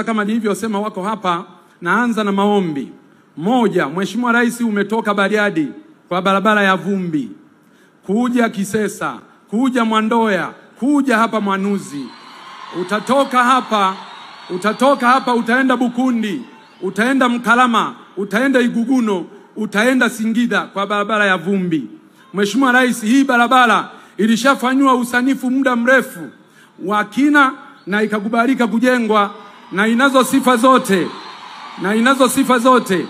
kama nilivyosema wako hapa, naanza na maombi. Moja, Mheshimiwa Rais, umetoka Bariadi kwa barabara ya vumbi kuja Kisesa, kuja Mwandoya, kuja hapa Mwanuzi. Utatoka hapa utaenda Bukundi, utaenda Mkalama, utaenda Iguguno, utaenda Singida kwa barabara ya vumbi. Mheshimiwa Rais, hii barabara ilishafanywa usanifu muda mrefu wa kina na ikakubalika kujengwa na inazo sifa zote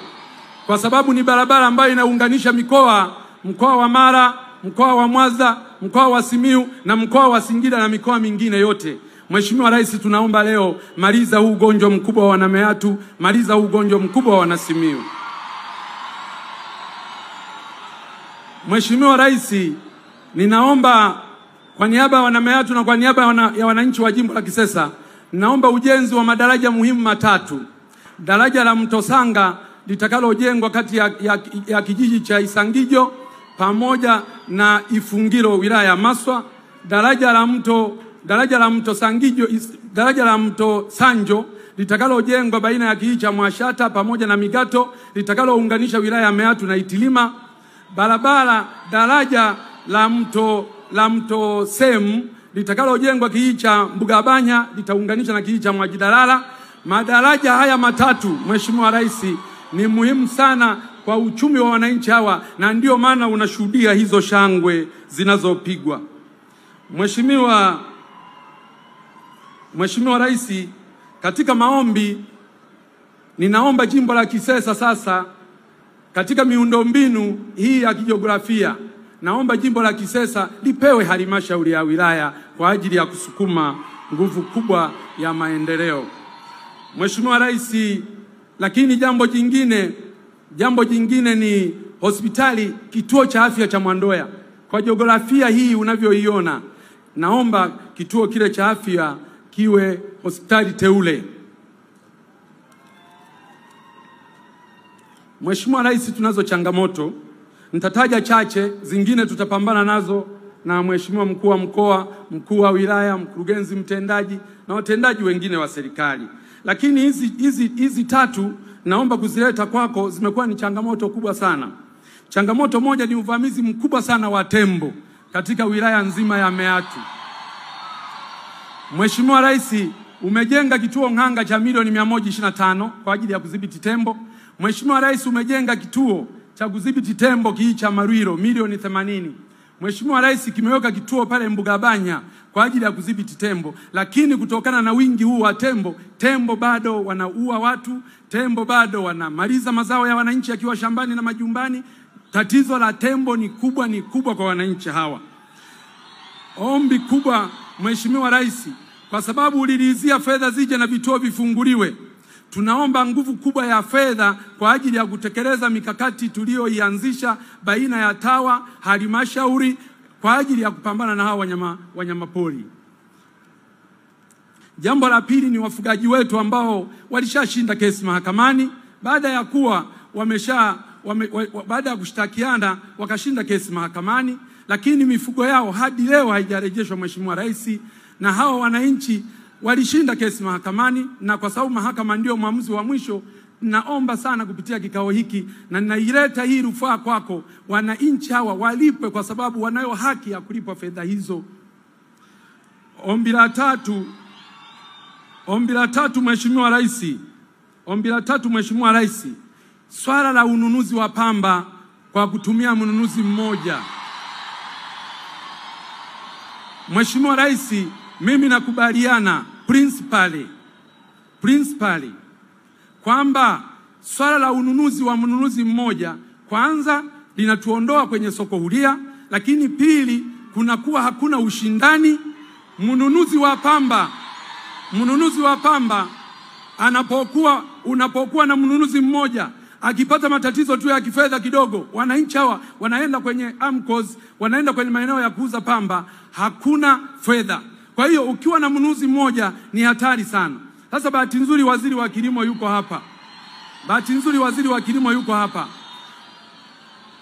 kwa sababu ni barabara ambayo inaunganisha mkoa wa Mara, mkoa wa Mwanza, mkoa wa Simiyu na mkoa wa Singida na mikoa mingine yote. Mheshimiwa Rais, tunaomba leo maliza huu ugonjwa mkubwa wa Wanameatu, maliza huu ugonjwa mkubwa wa Wanasimiyu. Mheshimiwa Rais, ninaomba kwa niaba ya Wanameatu na kwa niaba ya wananchi wa jimbo la Kisesa, naomba ujenzi wa madaraja muhimu matatu. Daraja la Mto Sanga litakalojengwa kati ya kijiji cha Isangijo pamoja na Ifungiro wilaya ya Maswa. Daraja la Mto Sanjo litakalojengwa baina ya kijiji cha Mwashata pamoja na Migato litakalounganisha wilaya ya Meatu na Itilima. Daraja la Mto Semu litakalojengwa kijiji cha Mbugabanya litaunganisha na kijiji cha Mwajidalala. Madaraja haya matatu, Mheshimiwa Rais, ni muhimu sana kwa uchumi wa wananchi hawa na ndio maana unashuhudia hizo shangwe zinazopigwa. Mheshimiwa Rais, katika maombi ninaomba jimbo la Kisesa sasa katika miundombinu hii ya kijiografia, naomba jimbo la Kisesa lipewe halmashauri ya wilaya kwa ajili ya kusukuma nguvu kubwa ya maendeleo. Mheshimiwa Rais, lakini jambo jingine ni hospitali, kituo cha afya cha Mwandoya. Kwa jiografia hii unavyoiona, naomba kituo kile cha afya kiwe hospitali teule. Mheshimiwa Rais, tunazo changamoto, nitataja chache, zingine tutapambana nazo na Mheshimiwa mkuu wa mkoa, mkuu wa wilaya, mkurugenzi mtendaji na watendaji wengine wa serikali. Lakini hizi tatu naomba kuzileta kwako, zimekuwa ni changamoto kubwa sana. Changamoto moja ni uvamizi mkubwa sana wa tembo katika wilaya nzima ya Meatu. Mheshimiwa Rais, umejenga kituo Ng'anga cha milioni 125 kwa ajili ya kudhibiti tembo. Mheshimiwa Rais, umejenga kituo cha kudhibiti tembo kijiji cha Marwiro milioni 80. Mheshimiwa Rais, kimeweka kituo pale Mbugabanya kwa ajili ya kudhibiti tembo, lakini kutokana na wingi huu wa tembo bado wanaua watu, tembo bado wanamaliza mazao ya wananchi yakiwa shambani na majumbani. Tatizo la tembo ni kubwa kwa wananchi hawa. Ombi kubwa Mheshimiwa Rais, kwa sababu ulilizia fedha zije na vituo vifunguliwe, tunaomba nguvu kubwa ya fedha kwa ajili ya kutekeleza mikakati tuliyoianzisha baina ya TAWA, halmashauri kwa ajili ya kupambana na hawa wanyama pori. Jambo la pili ni wafugaji wetu ambao walishashinda kesi mahakamani baada ya kushtakiana wakashinda kesi mahakamani, lakini mifugo yao hadi leo haijarejeshwa Mheshimiwa Rais, na hawa wananchi walishinda kesi mahakamani, na kwa sababu mahakama ndio maamuzi wa mwisho, naomba sana kupitia kikao hiki na ninaileta hii rufaa kwako, wananchi hawa walipwe kwa sababu wanayo haki ya kulipwa fedha hizo. Ombi la tatu Mheshimiwa Rais, swala la ununuzi wa pamba kwa kutumia mnunuzi mmoja. Mheshimiwa Rais, mimi nakubaliana principally kwamba swala la ununuzi wa mnunuzi mmoja kwanza linatuondoa kwenye soko huria, lakini pili kunakuwa hakuna ushindani. Mnunuzi wa pamba unapokuwa na mnunuzi mmoja, akipata matatizo tu ya kifedha kidogo, wananchi hawa wanaenda kwenye AMCOS, wanaenda kwenye maeneo ya kuuza pamba, hakuna fedha. Kwa hiyo ukiwa na mnunuzi mmoja ni hatari sana. Sasa bahati nzuri waziri wa kilimo yuko hapa.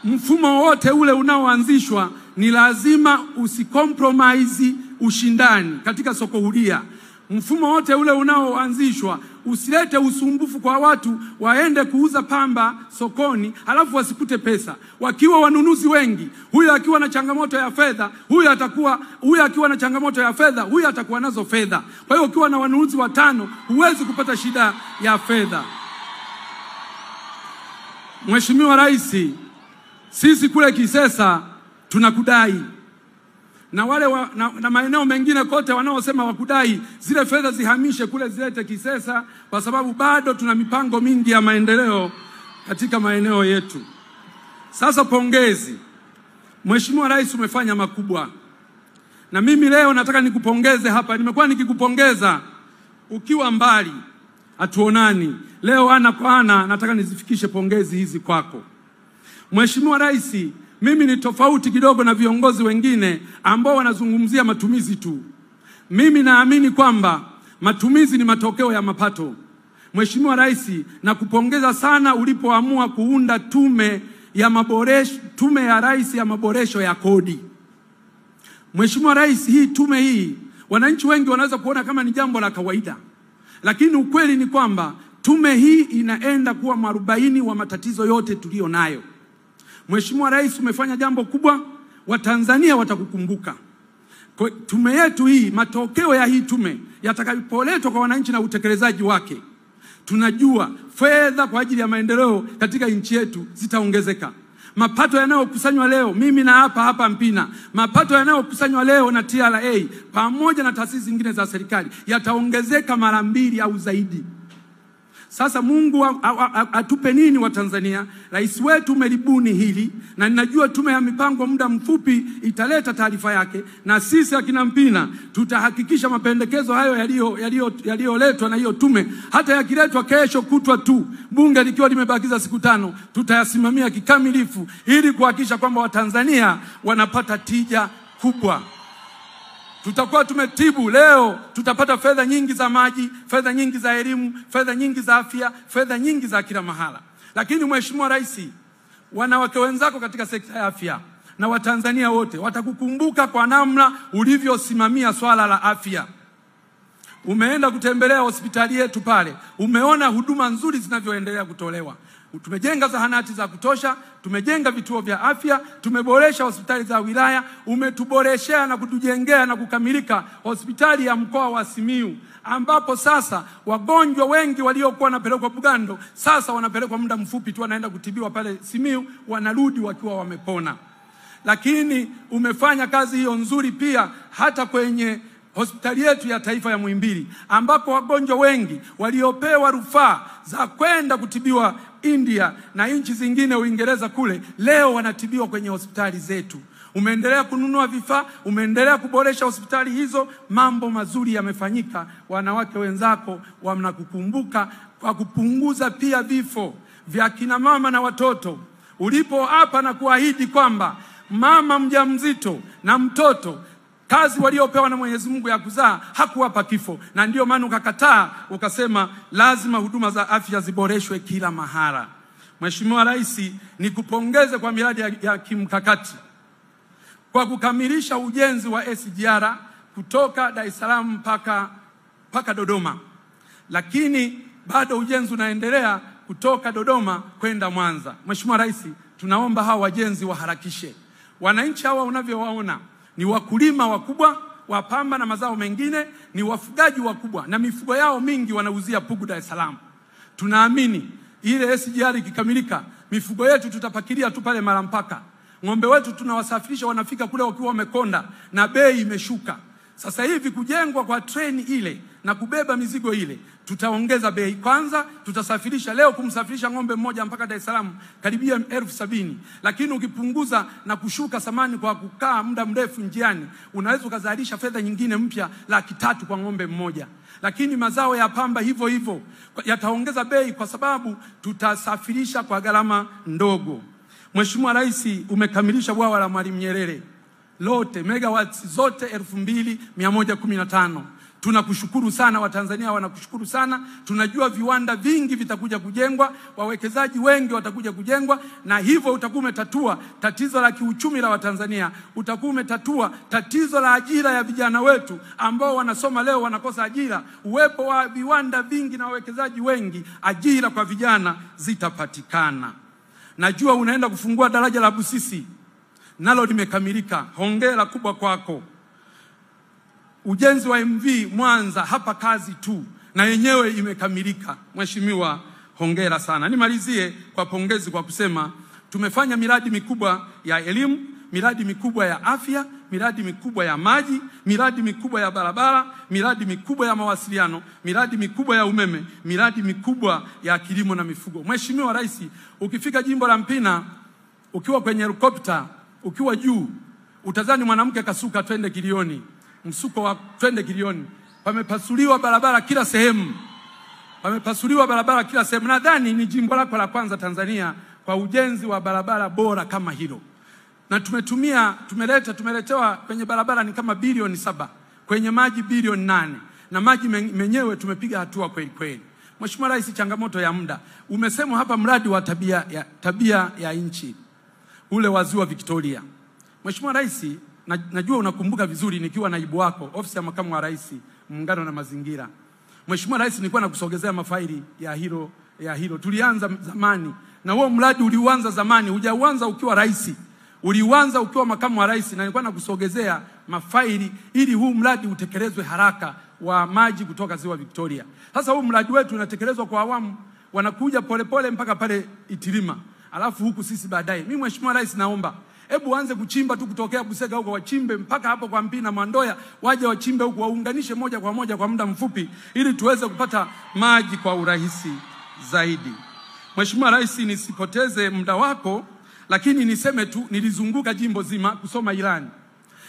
Mfumo wote ule unaoanzishwa ni lazima usicompromise ushindani katika soko huria. Mfumo wote ule unaoanzishwa usilete usumbufu kwa watu waende kuuza pamba sokoni halafu wasikute pesa. Wakiwa wanunuzi wengi, huyu akiwa na changamoto ya fedha, huyu akiwa na changamoto ya fedha, huyu atakuwa nazo fedha. Kwa hiyo ukiwa na wanunuzi 5 huwezi kupata shida ya fedha. Mheshimiwa Rais, sisi kule Kisesa tunakudai. Na wale na maeneo mengine kote wanaosema wakudai zile fedha zihamishe kule zilete Kisesa, kwa sababu bado tuna mipango mingi ya maendeleo katika maeneo yetu. Sasa pongezi. Mheshimiwa Rais, umefanya makubwa. Na mimi leo nataka nikupongeze hapa. Nimekuwa nikikupongeza ukiwa mbali, hatuonani. Leo ana kwa ana nataka nizifikishe pongezi hizi kwako. Mheshimiwa Rais, mimi ni tofauti kidogo na viongozi wengine ambao wanazungumzia matumizi tu. Mimi naamini kwamba matumizi ni matokeo ya mapato. Mheshimiwa Rais, nakupongeza sana ulipoamua kuunda tume ya Rais ya maboresho ya kodi. Mheshimiwa Rais, hii tume hii wananchi wengi wanaweza kuona kama ni jambo la kawaida. Lakini ukweli ni kwamba tume hii inaenda kuwa mwarobaini wa matatizo yote tulio nayo. Mheshimiwa Rais, umefanya jambo kubwa, Watanzania watakukumbuka. Kwa tume yetu hii, matokeo ya hii tume yatakapoletwa kwa wananchi na utekelezaji wake, tunajua fedha kwa ajili ya maendeleo katika nchi yetu zitaongezeka. Mapato yanayokusanywa leo, mimi na hapa Mpina, mapato yanayokusanywa leo na TRA pamoja na taasisi zingine za serikali yataongezeka mara 2 au zaidi. Sasa Mungu atupe nini wa Tanzania? Rais wetu umelibuni hili, na ninajua tume ya mipango muda mfupi italeta taarifa yake, na sisi akina Mpina tutahakikisha mapendekezo hayo yaliyoletwa na hiyo tume, hata yakiletwa kesho kutwa tu, bunge likiwa limebakiza siku 5, tutayasimamia kikamilifu ili kuhakikisha kwamba Watanzania wanapata tija kubwa. Tutakuwa tumetibu leo, tutapata fedha nyingi za maji, fedha nyingi za elimu, fedha nyingi za afya, fedha nyingi za kila mahala. Lakini Mheshimiwa Rais, wanawake wenzako katika sekta ya afya na Watanzania wote watakukumbuka kwa namna ulivyosimamia swala la afya. Umeenda kutembelea hospitali yetu pale, umeona huduma nzuri zinavyoendelea kutolewa. Tumejenga zahanati za kutosha, tumejenga vituo vya afya, tumeboresha hospitali za wilaya, umetuboreshea na kutujengea na kukamilika hospitali ya mkoa wa Simiyu, ambapo sasa wagonjwa wengi waliokuwa wanapelekwa Bugando sasa wanapelekwa muda mfupi tu wanaenda kutibiwa pale Simiyu, wanarudi wakiwa wamepona. Lakini umefanya kazi hiyo nzuri pia hata kwenye hospitali yetu ya taifa ya Muhimbili, ambapo wagonjwa wengi waliopewa rufaa za kwenda kutibiwa India na nchi zingine, Uingereza kule, leo wanatibiwa kwenye hospitali zetu. Umeendelea kununua vifaa, umeendelea kuboresha hospitali hizo, mambo mazuri yamefanyika. Wanawake wenzako wanakukumbuka kwa kupunguza pia vifo vya kina mama na watoto. Ulipo hapa na kuahidi kwamba mama mjamzito na mtoto kazi waliopewa na Mwenyezi Mungu ya kuzaa hakuwapa kifo, na ndio maana ukakataa ukasema lazima huduma za afya ziboreshwe kila mahala. Mheshimiwa Rais, nikupongeze kwa miradi ya kimkakati kwa kukamilisha ujenzi wa SGR kutoka Dar es Salaam mpaka Dodoma. Lakini bado ujenzi unaendelea kutoka Dodoma kwenda Mwanza. Mheshimiwa Rais, tunaomba hawa wajenzi waharakishe. Wananchi hawa unavyowaona ni wakulima wakubwa wa pamba na mazao mengine, ni wafugaji wakubwa na mifugo yao mingi wanauzia Pugu Dar es Salaam. Tunaamini ile SGR ikikamilika, mifugo yetu tutapakilia tu pale Malampaka. Ng'ombe wetu tunawasafirisha wanafika kule wakiwa wamekonda na bei imeshuka. Sasa hivi kujengwa kwa treni ile na kubeba mizigo ile, tutaongeza bei. Kwanza tutasafirisha leo, kumsafirisha ng'ombe mmoja mpaka Dar es Salaam karibia 70,000, lakini ukipunguza na kushuka samani kwa kukaa muda mrefu njiani, unaweza ukazalisha fedha nyingine mpya 300,000 kwa ng'ombe mmoja. Lakini mazao ya pamba hivyo hivyo yataongeza bei kwa sababu tutasafirisha kwa gharama ndogo. Mheshimiwa Rais, umekamilisha bwawa la Mwalimu Nyerere lote, megawatts zote 2115. Tunakushukuru sana, Watanzania wanakushukuru sana. Tunajua viwanda vingi vitakuja kujengwa, wawekezaji wengi watakuja kujengwa, na hivyo utakuwa umetatua tatizo la kiuchumi la Watanzania. Utakuwa umetatua tatizo la ajira ya vijana wetu ambao wanasoma leo wanakosa ajira. Uwepo wa viwanda vingi na wawekezaji wengi, ajira kwa vijana zitapatikana. Najua unaenda kufungua daraja la Busisi, nalo limekamilika. Hongera kubwa kwako. Ujenzi wa MV Mwanza hapa kazi tu, na yenyewe imekamilika. Mheshimiwa, hongera sana. Nimalizie kwa pongezi kwa kusema tumefanya miradi mikubwa ya elimu, miradi mikubwa ya afya, miradi mikubwa ya maji, miradi mikubwa ya barabara, miradi mikubwa ya mawasiliano, miradi mikubwa ya umeme, miradi mikubwa ya kilimo na mifugo. Mheshimiwa Rais, ukifika jimbo la Mpina, ukiwa kwenye helikopta, ukiwa juu, utazani mwanamke kasuka twende Kilioni. Msuko wa twende Kilioni. Pamepasuliwa barabara kila sehemu. Pamepasuliwa barabara kila sehemu. Nadhani ni jimbo lako la kwanza Tanzania kwa ujenzi wa barabara bora kama hilo. Na tumeletewa kwenye barabara ni kama bilioni 7, kwenye maji bilioni 8. Na maji menyewe tumepiga hatua kweli kweli. Mheshimiwa Rais, changamoto ya muda. Umesema hapa mradi wa tabia ya nchi, ule wa Ziwa Victoria. Mheshimiwa Rais, najua unakumbuka vizuri nikiwa naibu wako ofisi ya makamu wa rais muungano na mazingira. Mheshimiwa Rais, nilikuwa nakusogezea mafaili ya hilo. Tulianza zamani, na huo mradi uliuanza zamani, hujauanza ukiwa rais. Uliuanza ukiwa makamu wa rais, na nilikuwa nakusogezea mafaili ili huu mradi utekelezwe haraka, wa maji kutoka Ziwa Victoria. Sasa huu mradi wetu unatekelezwa kwa awamu, wanakuja polepole mpaka pale Itilima. Alafu huku sisi baadaye. Mimi Mheshimiwa Rais, naomba hebu anze kuchimba tu kutokea Busega huko, wachimbe mpaka hapo kwa Mpina Mwandoya, waje wachimbe huko, waunganishe moja kwa moja kwa muda mfupi ili tuweze kupata maji kwa urahisi zaidi. Mheshimiwa Rais, nisipoteze muda wako, lakini niseme tu nilizunguka jimbo zima kusoma ilani.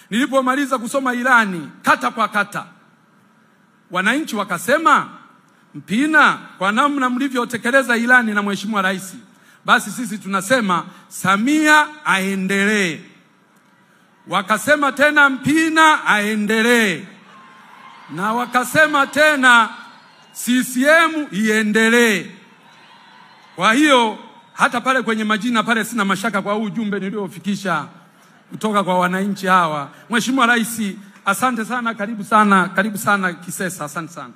Nilipomaliza kusoma ilani kata kwa kata, wananchi wakasema, Mpina, kwa namna mlivyotekeleza ilani na Mheshimiwa Rais, basi sisi tunasema Samia aendelee. Wakasema tena Mpina aendelee. Na wakasema tena CCM iendelee. Kwa hiyo hata pale kwenye majina pale sina mashaka kwa ujumbe niliofikisha kutoka kwa wananchi hawa. Mheshimiwa Rais, asante sana, karibu sana Kisesa, asante sana.